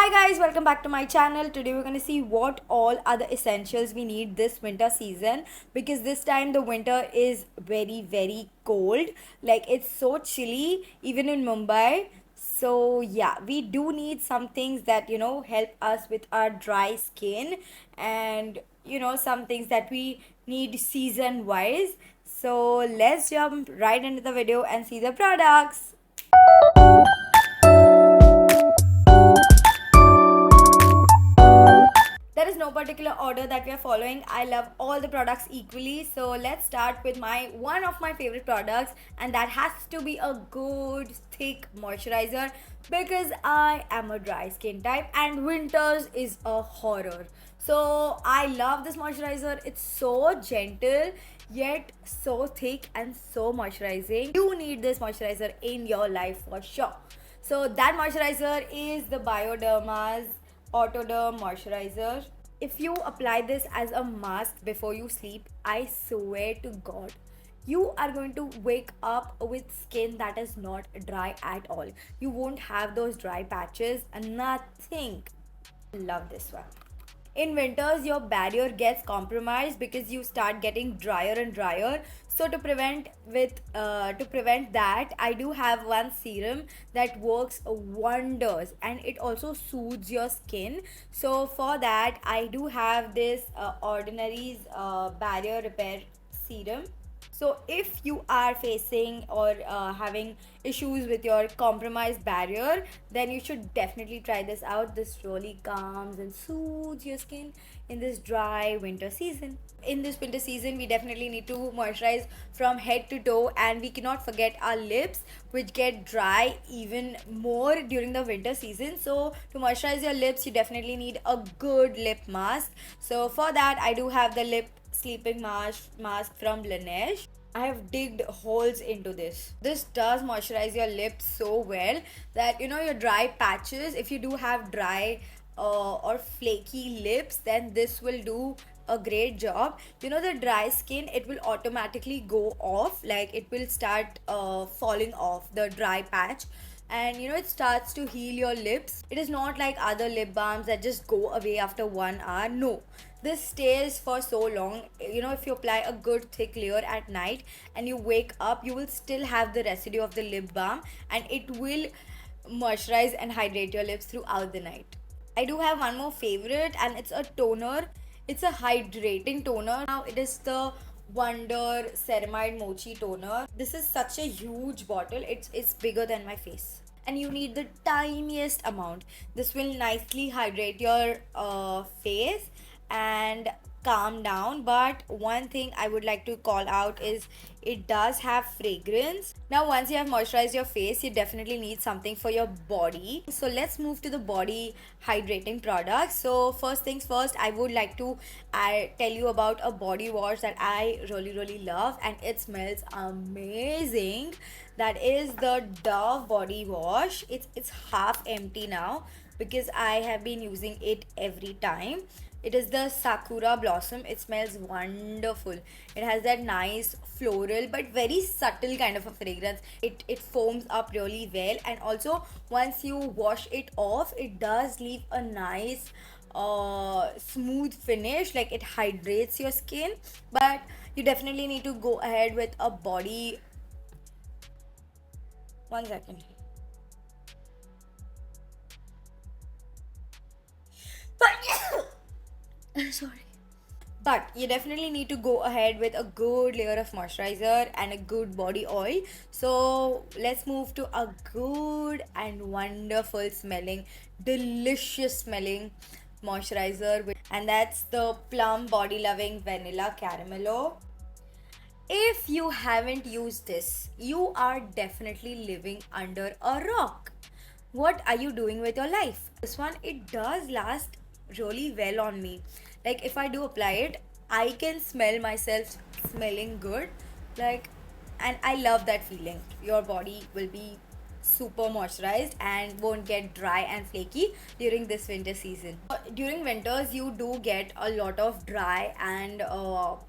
Hi guys, welcome back to my channel. Today we're going to see what all are the essentials we need this winter season, because this time the winter is very cold. Like it's so chilly even in Mumbai. So yeah, we do need some things that help us with our dry skin, and some things that we need season wise. So let's jump right into the video and see the products. There is no particular order that we are following. I love all the products equally. So let's start with my one of my favorite products, and that has to be a good thick moisturizer, because I am a dry skin type and winters is a horror. So I love this moisturizer. It's so gentle yet so thick and so moisturizing. You need this moisturizer in your life for sure. So that moisturizer is the Bioderma's Autoderm moisturizer. If you apply this as a mask before you sleep, I swear to God, you are going to wake up with skin that is not dry at all. You won't have those dry patches and nothing. Love this one. In winters your barrier gets compromised because you start getting drier and drier. So to prevent that, I do have one serum that works wonders, and it also soothes your skin. So for that I do have this Ordinary's barrier repair serum. So, if you are facing or having issues with your compromised barrier, then you should definitely try this out. This really calms and soothes your skin in this dry winter season. In this winter season, we definitely need to moisturize from head to toe, and we cannot forget our lips, which get dry even more during the winter season. So, to moisturize your lips, you definitely need a good lip mask. So, for that, I do have the lip sleeping mask from Laneige. I have digged holes into this. This does moisturize your lips so well that your dry patches, if you do have dry or flaky lips, then this will do a great job. The dry skin, it will automatically go off, like it will start falling off the dry patch, and it starts to heal your lips. It is not like other lip balms that just go away after 1 hour. No, this stays for so long. If you apply a good thick layer at night and you wake up, you will still have the residue of the lip balm, and it will moisturize and hydrate your lips throughout the night. I do have one more favorite, and it's a toner. It's a hydrating toner. Now it is the Wonder Ceramide Mochi Toner. This is such a huge bottle. It's bigger than my face, and you need the tiniest amount. This will nicely hydrate your face and calm down. But one thing I would like to call out is it does have fragrance. Now once you have moisturized your face, you definitely need something for your body. So let's move to the body hydrating products. So first things first, I would like to tell you about a body wash that I really love, and it smells amazing. That is the Dove body wash. It's half empty now because I have been using it every time. It is the Sakura Blossom. It smells wonderful. It has that nice floral but very subtle kind of a fragrance. It foams up really well, and also once you wash it off, it does leave a nice smooth finish. Like it hydrates your skin, but you definitely need to go ahead with a body. One second. Sorry. But you definitely need to go ahead with a good layer of moisturizer and a good body oil. So let's move to a good and wonderful smelling, delicious smelling moisturizer, and that's the Plum Body Loving Vanilla Caramello. If you haven't used this, you are definitely living under a rock. What are you doing with your life? This one, it does last really well on me. Like if I do apply it, I can smell myself smelling good. Like, and I love that feeling. Your body will be super moisturized and won't get dry and flaky during this winter season. During winters, you do get a lot of dry and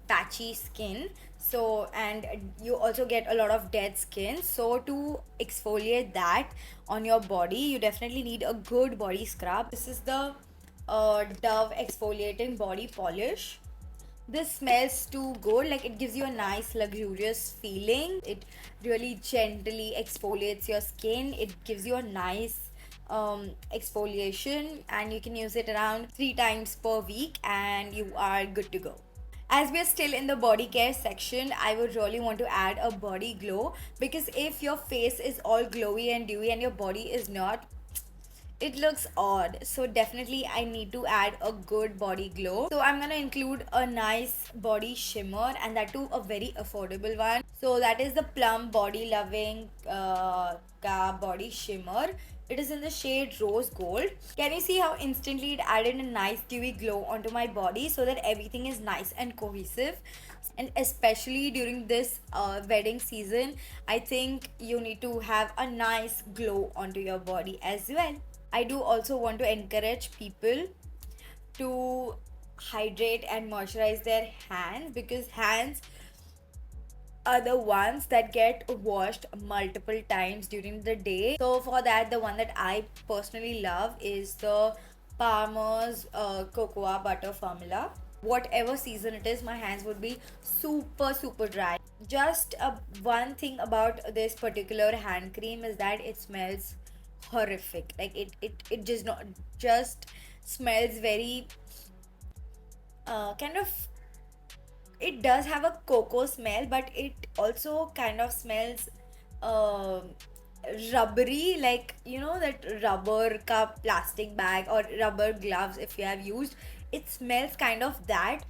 patchy skin. So, and you also get a lot of dead skin. So, to exfoliate that on your body, you definitely need a good body scrub. This is the Dove exfoliating body polish. This smells too good, like it gives you a nice luxurious feeling. It really gently exfoliates your skin. It gives you a nice exfoliation, and you can use it around 3 times per week and you are good to go. As we are still in the body care section, I would really want to add a body glow, because if your face is all glowy and dewy and your body is not, it looks odd. So definitely I need to add a good body glow. So I'm gonna include a nice body shimmer, and that too a very affordable one. So that is the Plum Body Loving Ka Body Shimmer. It is in the shade Rose Gold. Can you see how instantly it added a nice dewy glow onto my body, so that everything is nice and cohesive? And especially during this wedding season, I think you need to have a nice glow onto your body as well. I do also want to encourage people to hydrate and moisturize their hands, because hands are the ones that get washed multiple times during the day. So for that, the one that I personally love is the Palmer's Cocoa Butter Formula. Whatever season it is, my hands would be super dry. Just one thing about this particular hand cream is that it smells horrific. Like it just not just smells very kind of, it does have a cocoa smell, but it also kind of smells uh, rubbery, like you know that rubber cup plastic bag or rubber gloves if you have used. It smells kind of that,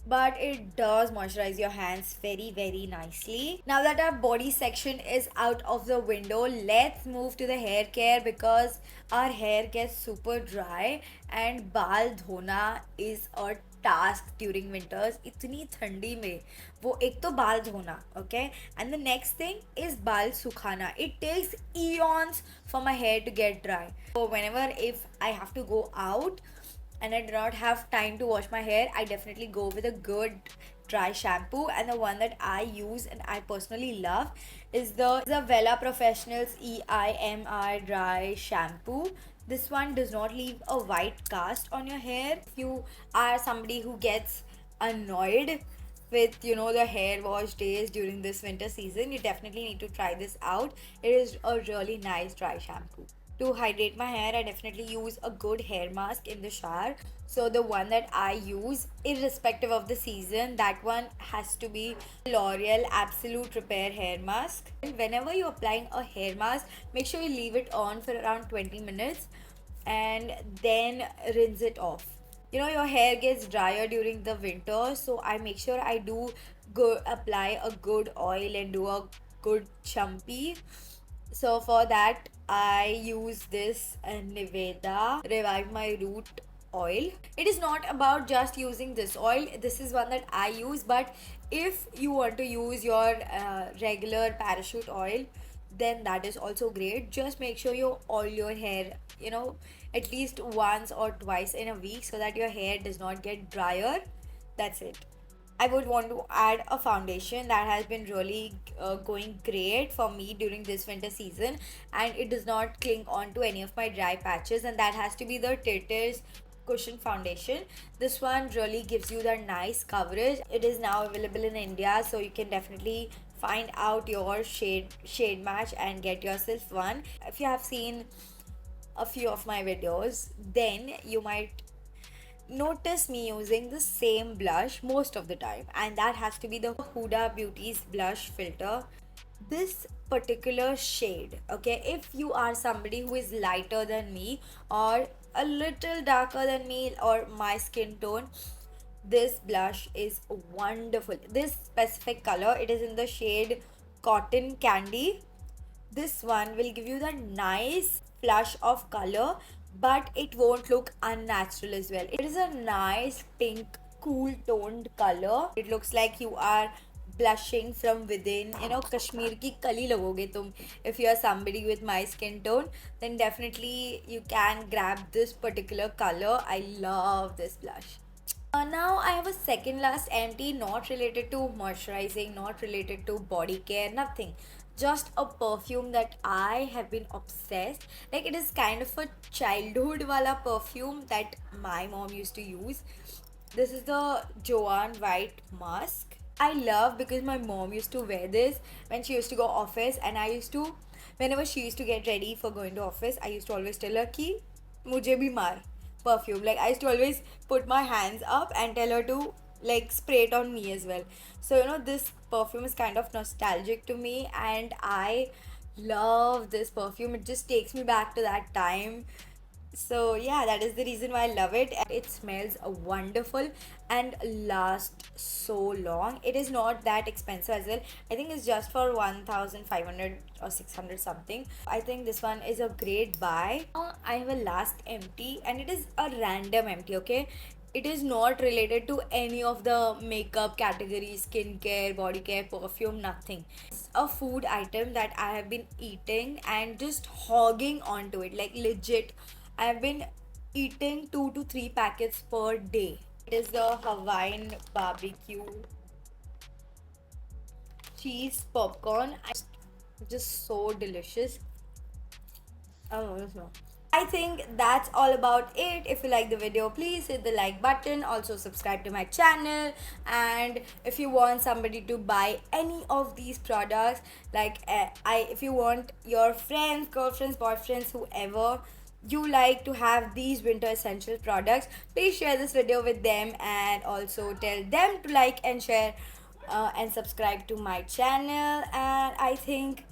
but it does moisturize your hands very nicely. Now that our body section is out of the window, let's move to the hair care, because our hair gets super dry and बाल धोना is a task during winters. इतनी ठंडी में वो एक तो बाल धोना, okay, and the next thing is बाल सुखाना. It takes eons for my hair to get dry. So whenever if I have to go out and I do not have time to wash my hair, I definitely go with a good dry shampoo. And the one that I use and I personally love is the Vela Professionals EIMR Dry Shampoo. This one does not leave a white cast on your hair. If you are somebody who gets annoyed with the hair wash days during this winter season, you definitely need to try this out. It is a really nice dry shampoo. To hydrate my hair, I definitely use a good hair mask in the shower. So the one that I use, irrespective of the season, that one has to be L'Oreal Absolute Repair Hair Mask. And whenever you're applying a hair mask, make sure you leave it on for around 20 minutes and then rinse it off. Your hair gets drier during the winter, so I make sure I do go apply a good oil and do a good chumpy. So for that, I use this Niveda Revive My Root oil. It is not about just using this oil. This is one that I use, but if you want to use your regular parachute oil, then that is also great. Just make sure you oil your hair, at least once or twice in a week, so that your hair does not get drier. That's it. I would want to add a foundation that has been really going great for me during this winter season, and it does not cling on to any of my dry patches, and that has to be the Titters Cushion Foundation. This one really gives you the nice coverage. It is now available in India, so you can definitely find out your shade match and get yourself one. If you have seen a few of my videos, then you might notice me using the same blush most of the time, and that has to be the Huda Beauty's blush filter. This particular shade, okay, if you are somebody who is lighter than me or a little darker than me or my skin tone, this blush is wonderful. This specific color, it is in the shade Cotton Candy. This one will give you the nice flush of color, but it won't look unnatural as well. It is a nice pink, cool toned color. It looks like you are blushing from within. You know, Kashmir ki kali logoge tum. If you are somebody with my skin tone, then definitely you can grab this particular color. I love this blush. Now I have a second last empty, not related to moisturizing, not related to body care, nothing. Just a perfume that I have been obsessed. Like it is kind of a childhood wala perfume that my mom used to use. This is the Joanne White mask. I love because my mom used to wear this when she used to go office, and I used to, whenever she used to get ready for going to office, I used to always tell her ki mujhe bhi maar perfume. Like I used to always put my hands up and tell her to like spray it on me as well. So you know, this perfume is kind of nostalgic to me, and I love this perfume. It just takes me back to that time. So yeah, that is the reason why I love it. It smells wonderful and lasts so long. It is not that expensive as well. I think it's just for 1500 or 600 something. I think this one is a great buy. Now I have a last empty, and it is a random empty, okay? It is not related to any of the makeup categories, skincare, body care, perfume, nothing. It's a food item that I have been eating and just hogging onto it, like legit. I've been eating 2 to 3 packets per day. It is the Hawaiian barbecue cheese popcorn. Just so delicious. Oh, no. I think that's all about it. If you like the video, please hit the like button. Also subscribe to my channel. And if you want somebody to buy any of these products, like if you want your friends, girlfriends, boyfriends, whoever you like to have these winter essential products, please share this video with them, and also tell them to like and share and subscribe to my channel. And I think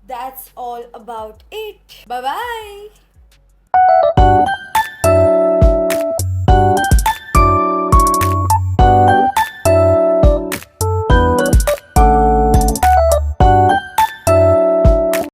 that's all about it. Bye bye.